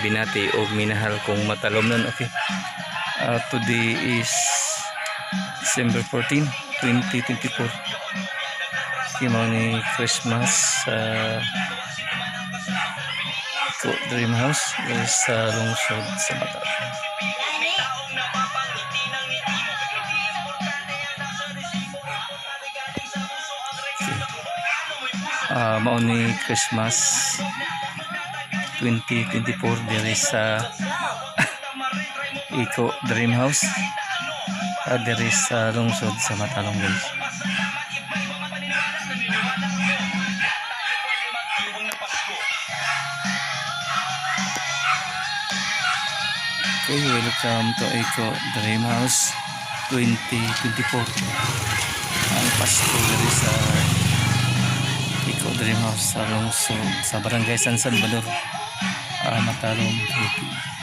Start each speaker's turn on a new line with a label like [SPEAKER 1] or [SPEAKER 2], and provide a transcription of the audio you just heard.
[SPEAKER 1] binati o minahal kong matalomnon. Okay. Today is December 14, 2024. Okay, mga ni Christmas sa Dream House sa lungsod sa Mata. Mao ni Christmas 2024 diri sa Eco Dream House diri sa lungsod sa Matalong, guys. Okay, welcome to Eco Dream House 2024. Ang Pasko diri sa Eco Dream House sa lungsod sa Barangay San Salvador, Matalong, Philippines.